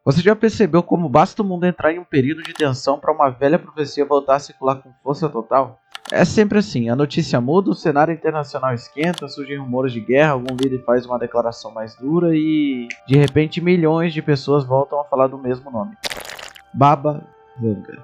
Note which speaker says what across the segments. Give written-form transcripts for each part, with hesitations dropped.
Speaker 1: Você já percebeu como basta o mundo entrar em um período de tensão para uma velha profecia voltar a circular com força total? É sempre assim, a notícia muda, o cenário internacional esquenta, surgem rumores de guerra, algum líder faz uma declaração mais dura e, de repente, milhões de pessoas voltam a falar do mesmo nome. Baba Vanga.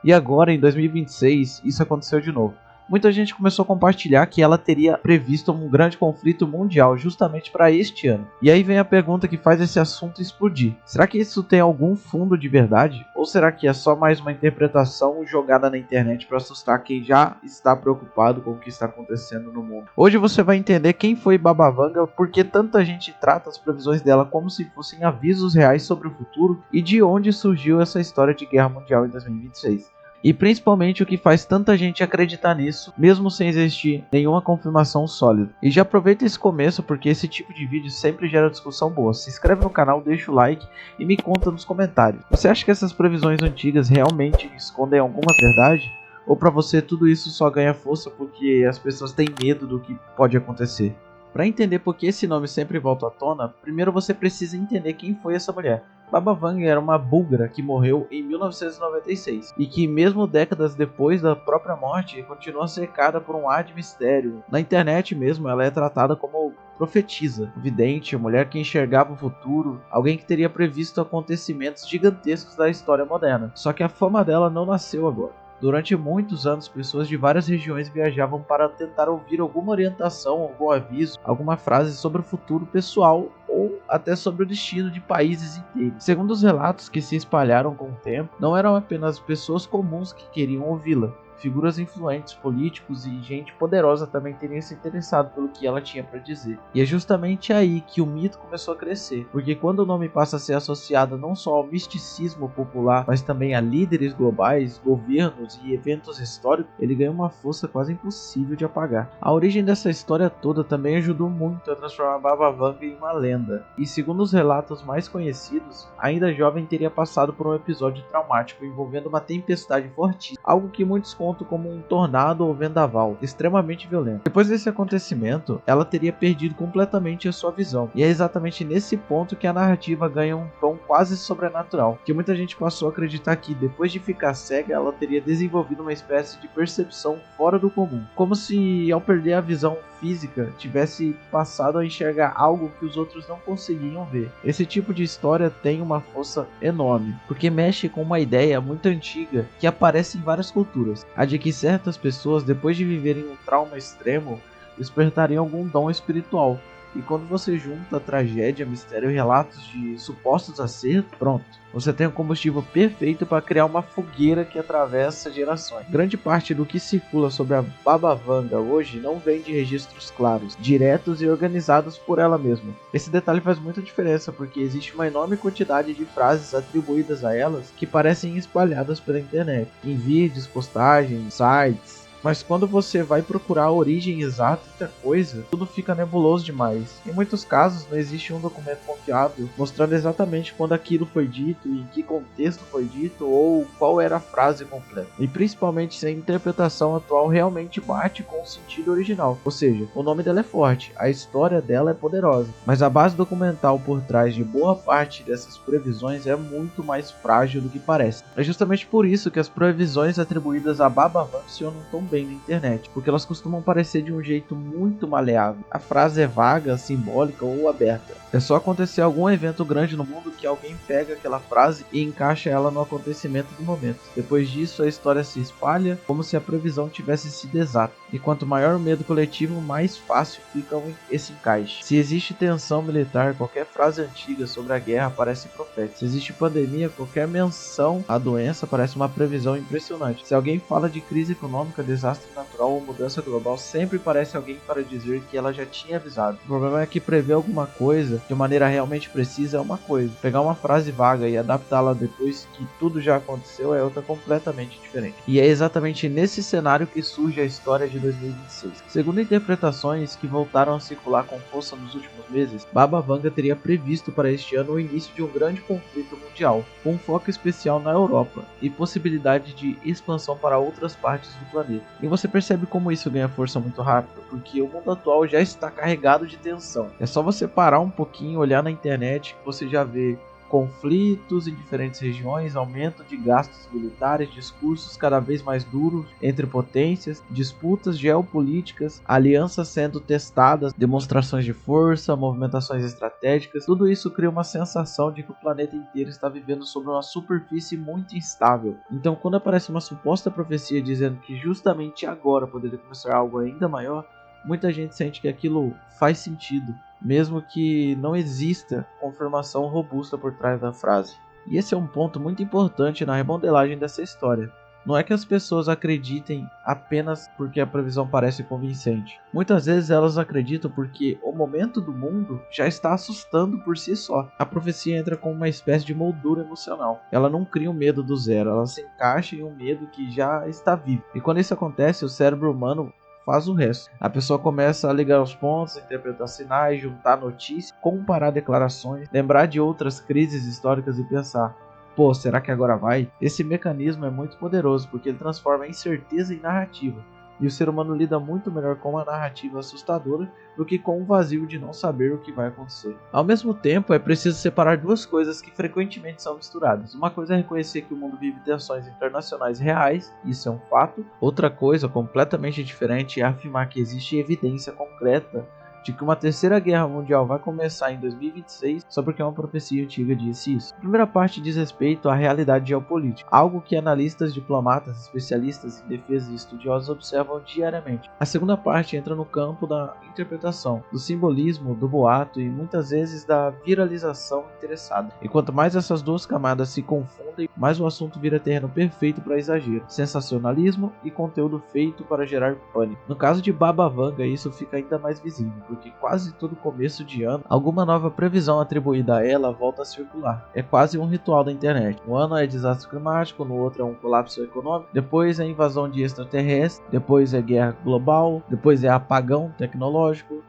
Speaker 1: E agora, em 2026, isso aconteceu de novo. Muita gente começou a compartilhar que ela teria previsto um grande conflito mundial justamente para este ano. E aí vem a pergunta que faz esse assunto explodir. Será que isso tem algum fundo de verdade? Ou será que é só mais uma interpretação jogada na internet para assustar quem já está preocupado com o que está acontecendo no mundo? Hoje você vai entender quem foi Baba Vanga, por que tanta gente trata as previsões dela como se fossem avisos reais sobre o futuro e de onde surgiu essa história de guerra mundial em 2026. E principalmente o que faz tanta gente acreditar nisso, mesmo sem existir nenhuma confirmação sólida. E já aproveita esse começo porque esse tipo de vídeo sempre gera discussão boa. Se inscreve no canal, deixa o like e me conta nos comentários. Você acha que essas previsões antigas realmente escondem alguma verdade? Ou para você tudo isso só ganha força porque as pessoas têm medo do que pode acontecer? Para entender por que esse nome sempre volta à tona, primeiro você precisa entender quem foi essa mulher. Baba Vanga era uma búlgara que morreu em 1996 e que, mesmo décadas depois da própria morte, continua cercada por um ar de mistério. Na internet mesmo, ela é tratada como profetisa, vidente, mulher que enxergava o futuro, alguém que teria previsto acontecimentos gigantescos da história moderna. Só que a fama dela não nasceu agora. Durante muitos anos, pessoas de várias regiões viajavam para tentar ouvir alguma orientação, algum aviso, alguma frase sobre o futuro pessoal ou até sobre o destino de países inteiros. Segundo os relatos que se espalharam com o tempo, não eram apenas pessoas comuns que queriam ouvi-la. Figuras influentes, políticos e gente poderosa também teriam se interessado pelo que ela tinha para dizer. E é justamente aí que o mito começou a crescer, porque quando o nome passa a ser associado não só ao misticismo popular, mas também a líderes globais, governos e eventos históricos, ele ganha uma força quase impossível de apagar. A origem dessa história toda também ajudou muito a transformar Baba Vanga em uma lenda. E segundo os relatos mais conhecidos, ainda jovem teria passado por um episódio traumático envolvendo uma tempestade fortíssima, algo que muitos como um tornado ou vendaval, extremamente violento. Depois desse acontecimento, ela teria perdido completamente a sua visão. E é exatamente nesse ponto que a narrativa ganha um tom quase sobrenatural, que muita gente passou a acreditar que, depois de ficar cega, ela teria desenvolvido uma espécie de percepção fora do comum, como se, ao perder a visão física, tivesse passado a enxergar algo que os outros não conseguiam ver. Esse tipo de história tem uma força enorme, porque mexe com uma ideia muito antiga que aparece em várias culturas, a de que certas pessoas, depois de viverem um trauma extremo, despertariam algum dom espiritual. E quando você junta tragédia, mistério e relatos de supostos acertos, pronto, você tem o combustível perfeito para criar uma fogueira que atravessa gerações. Grande parte do que circula sobre a Baba Vanga hoje não vem de registros claros, diretos e organizados por ela mesma. Esse detalhe faz muita diferença porque existe uma enorme quantidade de frases atribuídas a elas que parecem espalhadas pela internet, em vídeos, postagens, sites. Mas quando você vai procurar a origem exata da coisa, tudo fica nebuloso demais. Em muitos casos, não existe um documento confiável mostrando exatamente quando aquilo foi dito, em que contexto foi dito ou qual era a frase completa. E principalmente se a interpretação atual realmente bate com o sentido original. Ou seja, o nome dela é forte, a história dela é poderosa, mas a base documental por trás de boa parte dessas previsões é muito mais frágil do que parece. É justamente por isso que as previsões atribuídas a Baba Vanga funcionam tão bem na internet, porque elas costumam parecer de um jeito muito maleável. A frase é vaga, simbólica ou aberta. É só acontecer algum evento grande no mundo que alguém pega aquela frase e encaixa ela no acontecimento do momento. Depois disso, a história se espalha como se a previsão tivesse sido exata. E quanto maior o medo coletivo, mais fácil fica esse encaixe. Se existe tensão militar, qualquer frase antiga sobre a guerra parece profética. Se existe pandemia, qualquer menção à doença parece uma previsão impressionante. Se alguém fala de crise econômica, desastre natural ou mudança global, sempre parece alguém para dizer que ela já tinha avisado. O problema é que prever alguma coisa de maneira realmente precisa é uma coisa, pegar uma frase vaga e adaptá-la depois que tudo já aconteceu é outra completamente diferente. E é exatamente nesse cenário que surge a história de 2026. Segundo interpretações que voltaram a circular com força nos últimos meses, Baba Vanga teria previsto para este ano o início de um grande conflito mundial, com um foco especial na Europa e possibilidade de expansão para outras partes do planeta. E você percebe como isso ganha força muito rápido, porque o mundo atual já está carregado de tensão. É só você parar um pouquinho pouquinho, olhar na internet, você já vê conflitos em diferentes regiões, aumento de gastos militares, discursos cada vez mais duros entre potências, disputas geopolíticas, alianças sendo testadas, demonstrações de força, movimentações estratégicas. Tudo isso cria uma sensação de que o planeta inteiro está vivendo sobre uma superfície muito instável. Então, quando aparece uma suposta profecia dizendo que justamente agora poderia começar algo ainda maior, muita gente sente que aquilo faz sentido, mesmo que não exista confirmação robusta por trás da frase. E esse é um ponto muito importante na remodelagem dessa história. Não é que as pessoas acreditem apenas porque a previsão parece convincente. Muitas vezes elas acreditam porque o momento do mundo já está assustando por si só. A profecia entra como uma espécie de moldura emocional. Ela não cria um medo do zero, ela se encaixa em um medo que já está vivo. E quando isso acontece, o cérebro humano faz o resto. A pessoa começa a ligar os pontos, interpretar sinais, juntar notícias, comparar declarações, lembrar de outras crises históricas e pensar: pô, será que agora vai? Esse mecanismo é muito poderoso porque ele transforma a incerteza em narrativa. E o ser humano lida muito melhor com uma narrativa assustadora do que com o vazio de não saber o que vai acontecer. Ao mesmo tempo, é preciso separar duas coisas que frequentemente são misturadas. Uma coisa é reconhecer que o mundo vive tensões internacionais reais, isso é um fato. Outra coisa, completamente diferente, é afirmar que existe evidência concreta de que uma terceira guerra mundial vai começar em 2026 só porque uma profecia antiga disse isso. A primeira parte diz respeito à realidade geopolítica, algo que analistas, diplomatas, especialistas em defesa e estudiosos observam diariamente. A segunda parte entra no campo da interpretação, do simbolismo, do boato e muitas vezes da viralização interessada. E quanto mais essas duas camadas se confundem, mais o assunto vira terreno perfeito para exagero, sensacionalismo e conteúdo feito para gerar pânico. No caso de Baba Vanga, isso fica ainda mais visível, porque quase todo começo de ano, alguma nova previsão atribuída a ela volta a circular. É quase um ritual da internet. Um ano é desastre climático, no outro é um colapso econômico, depois é invasão de extraterrestres, depois é guerra global, depois é apagão tecnológico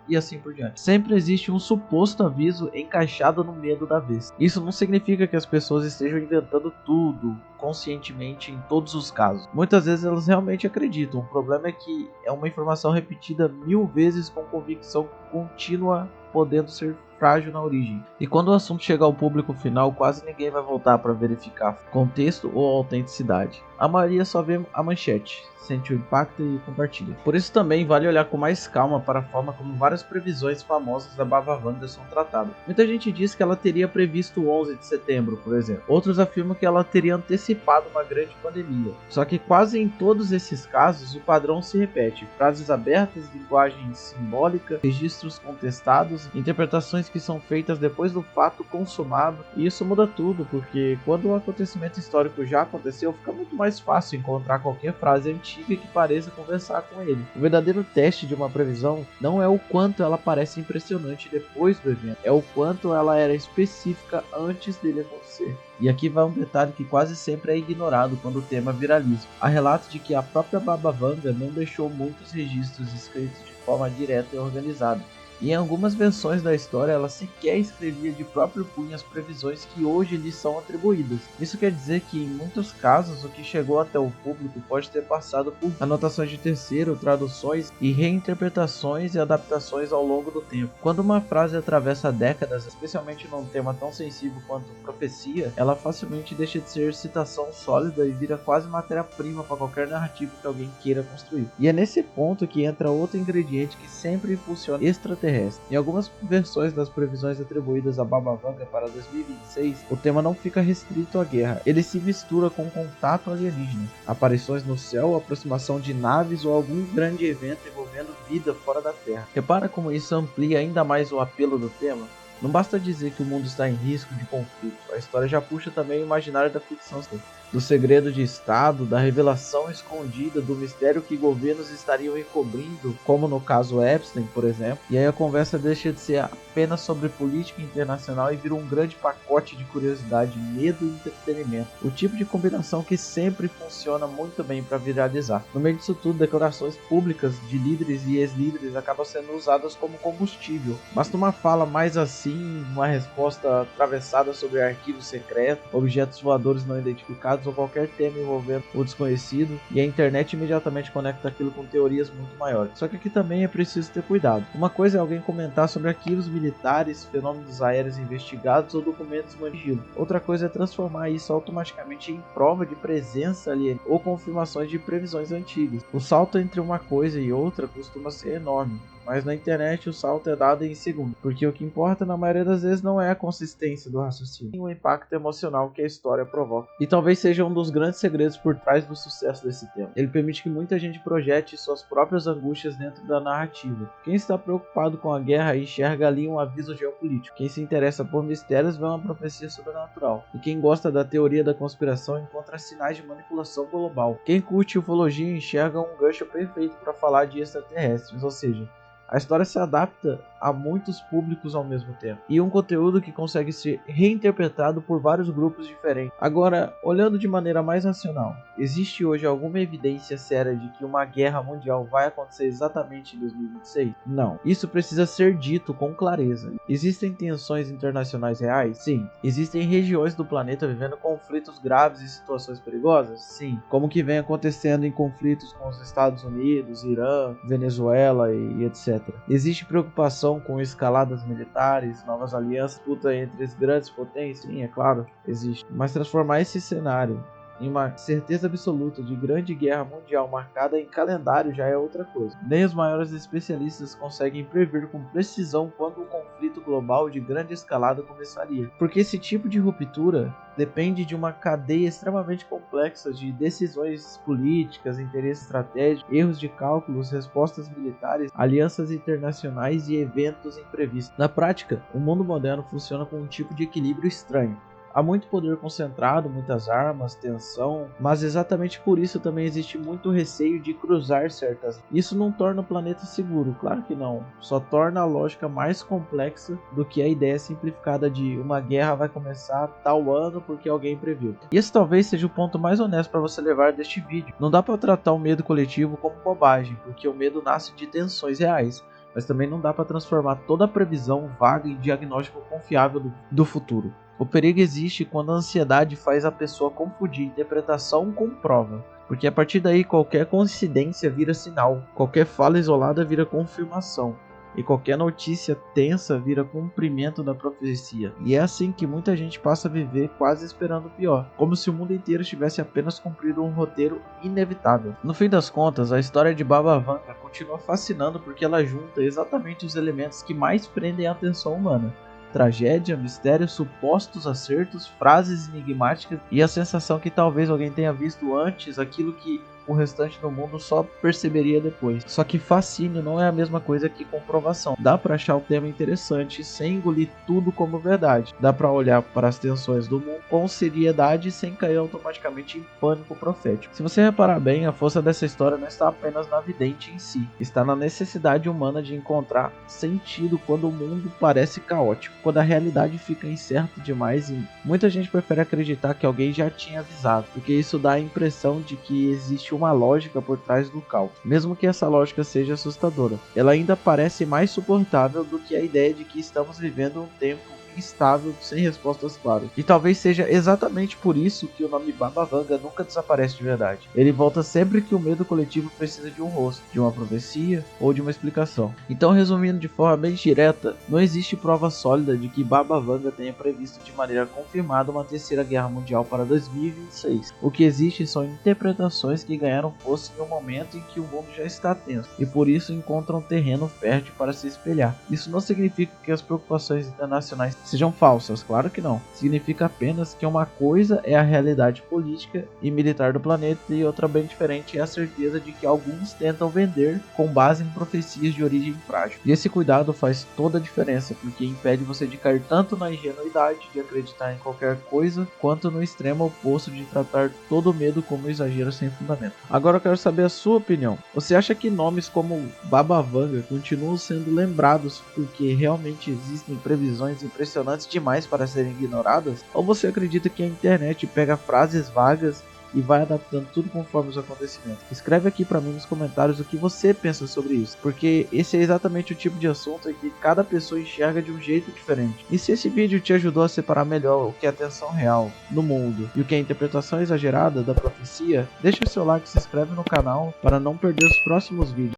Speaker 1: e assim por diante. Sempre existe um suposto aviso encaixado no medo da vez. Isso não significa que as pessoas estejam inventando tudo conscientemente em todos os casos. Muitas vezes elas realmente acreditam. O problema é que é uma informação repetida 1000 vezes com convicção contínua, podendo ser frágil na origem. E quando o assunto chega ao público final, quase ninguém vai voltar para verificar contexto ou autenticidade. A maioria só vê a manchete, sente o impacto e compartilha. Por isso também vale olhar com mais calma para a forma como várias previsões famosas da Baba Vanga são tratadas. Muita gente diz que ela teria previsto o 11 de setembro, por exemplo. Outros afirmam que ela teria antecipado uma grande pandemia. Só que quase em todos esses casos o padrão se repete. Frases abertas, linguagem simbólica, registros contestados, interpretações que são feitas depois do fato consumado. E isso muda tudo, porque quando o acontecimento histórico já aconteceu, fica muito mais fácil encontrar qualquer frase antiga que pareça conversar com ele. O verdadeiro teste de uma previsão não é o quanto ela parece impressionante depois do evento, é o quanto ela era específica antes dele acontecer. E aqui vai um detalhe que quase sempre é ignorado quando o tema viraliza. Há relatos de que a própria Baba Vanga não deixou muitos registros escritos de forma direta e organizada. E em algumas versões da história ela sequer escrevia de próprio punho as previsões que hoje lhe são atribuídas. Isso quer dizer que em muitos casos o que chegou até o público pode ter passado por anotações de terceiro, traduções e reinterpretações e adaptações ao longo do tempo. Quando uma frase atravessa décadas, especialmente num tema tão sensível quanto profecia, ela facilmente deixa de ser citação sólida e vira quase matéria-prima para qualquer narrativa que alguém queira construir. E é nesse ponto que entra outro ingrediente que sempre funciona extraterrestre. Em algumas versões das previsões atribuídas a Baba Vanga para 2026, o tema não fica restrito à guerra, ele se mistura com contato alienígena, aparições no céu, aproximação de naves ou algum grande evento envolvendo vida fora da Terra. Repara como isso amplia ainda mais o apelo do tema? Não basta dizer que o mundo está em risco de conflito, a história já puxa também o imaginário da ficção, do segredo de Estado, da revelação escondida, do mistério que governos estariam encobrindo, como no caso Epstein, por exemplo. E aí a conversa deixa de ser apenas sobre política internacional e vira um grande pacote de curiosidade, medo e entretenimento. O tipo de combinação que sempre funciona muito bem para viralizar. No meio disso tudo, declarações públicas de líderes e ex-líderes acabam sendo usadas como combustível. Basta uma fala mais assim, uma resposta atravessada sobre arquivos secretos, objetos voadores não identificados, dados ou qualquer tema envolvendo o desconhecido, e a internet imediatamente conecta aquilo com teorias muito maiores. Só que aqui também é preciso ter cuidado. Uma coisa é alguém comentar sobre arquivos militares, fenômenos aéreos investigados ou documentos mantidos. Outra coisa é transformar isso automaticamente em prova de presença alienígena ou confirmações de previsões antigas. O salto entre uma coisa e outra costuma ser enorme, mas na internet o salto é dado em segundos, porque o que importa na maioria das vezes não é a consistência do raciocínio, e o impacto emocional que a história provoca. E talvez seja um dos grandes segredos por trás do sucesso desse tema. Ele permite que muita gente projete suas próprias angústias dentro da narrativa. Quem está preocupado com a guerra enxerga ali um aviso geopolítico. Quem se interessa por mistérios vê uma profecia sobrenatural. E quem gosta da teoria da conspiração encontra sinais de manipulação global. Quem curte ufologia enxerga um gancho perfeito para falar de extraterrestres, ou seja, a história se adapta a muitos públicos ao mesmo tempo, e um conteúdo que consegue ser reinterpretado por vários grupos diferentes. Agora, olhando de maneira mais racional, existe hoje alguma evidência séria de que uma guerra mundial vai acontecer exatamente em 2026? Não. Isso precisa ser dito com clareza. Existem tensões internacionais reais? Sim. Existem regiões do planeta vivendo conflitos graves e situações perigosas? Sim. Como que vem acontecendo em conflitos com os Estados Unidos, Irã, Venezuela e etc. Existe preocupação com escaladas militares, novas alianças, disputa entre as grandes potências? Sim, é claro, existe. Mas transformar esse cenário em uma certeza absoluta de grande guerra mundial marcada em calendário já é outra coisa. Nem os maiores especialistas conseguem prever com precisão quando um conflito global de grande escalada começaria, porque esse tipo de ruptura depende de uma cadeia extremamente complexa de decisões políticas, interesses estratégicos, erros de cálculos, respostas militares, alianças internacionais e eventos imprevistos. Na prática, o mundo moderno funciona com um tipo de equilíbrio estranho. Há muito poder concentrado, muitas armas, tensão, mas exatamente por isso também existe muito receio de cruzar certas. Isso não torna o planeta seguro, claro que não. Só torna a lógica mais complexa do que a ideia simplificada de uma guerra vai começar tal ano porque alguém previu. E esse talvez seja o ponto mais honesto para você levar deste vídeo. Não dá para tratar o medo coletivo como bobagem, porque o medo nasce de tensões reais. Mas também não dá para transformar toda a previsão vaga em diagnóstico confiável do futuro. O perigo existe quando a ansiedade faz a pessoa confundir interpretação com prova, porque a partir daí qualquer coincidência vira sinal, qualquer fala isolada vira confirmação, e qualquer notícia tensa vira cumprimento da profecia. E é assim que muita gente passa a viver quase esperando o pior, como se o mundo inteiro tivesse apenas cumprido um roteiro inevitável. No fim das contas, a história de Baba Vanga continua fascinando porque ela junta exatamente os elementos que mais prendem a atenção humana: tragédia, mistério, supostos acertos, frases enigmáticas e a sensação que talvez alguém tenha visto antes aquilo que o restante do mundo só perceberia depois. Só que fascínio não é a mesma coisa que comprovação. Dá pra achar o tema interessante sem engolir tudo como verdade. Dá pra olhar para as tensões do mundo com seriedade sem cair automaticamente em pânico profético. Se você reparar bem, a força dessa história não está apenas na vidente em si. Está na necessidade humana de encontrar sentido quando o mundo parece caótico. Quando a realidade fica incerta demais e muita gente prefere acreditar que alguém já tinha avisado, porque isso dá a impressão de que existe uma lógica por trás do caos. Mesmo que essa lógica seja assustadora, ela ainda parece mais suportável do que a ideia de que estamos vivendo um tempo instável, sem respostas claras. E talvez seja exatamente por isso que o nome Baba Vanga nunca desaparece de verdade. Ele volta sempre que o medo coletivo precisa de um rosto, de uma profecia ou de uma explicação. Então, resumindo de forma bem direta, não existe prova sólida de que Baba Vanga tenha previsto de maneira confirmada uma terceira guerra mundial para 2026. O que existe são interpretações que ganharam força em um momento em que o mundo já está tenso, e por isso encontram terreno fértil para se espelhar. Isso não significa que as preocupações internacionais sejam falsas, claro que não. Significa apenas que uma coisa é a realidade política e militar do planeta e outra bem diferente é a certeza de que alguns tentam vender com base em profecias de origem frágil. E esse cuidado faz toda a diferença, porque impede você de cair tanto na ingenuidade de acreditar em qualquer coisa, quanto no extremo oposto de tratar todo medo como exagero sem fundamento. Agora eu quero saber a sua opinião. Você acha que nomes como Baba Vanga continuam sendo lembrados porque realmente existem previsões impressionantes demais para serem ignoradas? Ou você acredita que a internet pega frases vagas e vai adaptando tudo conforme os acontecimentos. Escreve aqui pra mim nos comentários o que você pensa sobre isso, porque esse é exatamente o tipo de assunto que cada pessoa enxerga de um jeito diferente. E se esse vídeo te ajudou a separar melhor o que é a tensão real no mundo e o que é a interpretação exagerada da profecia, deixa o seu like e se inscreve no canal para não perder os próximos vídeos.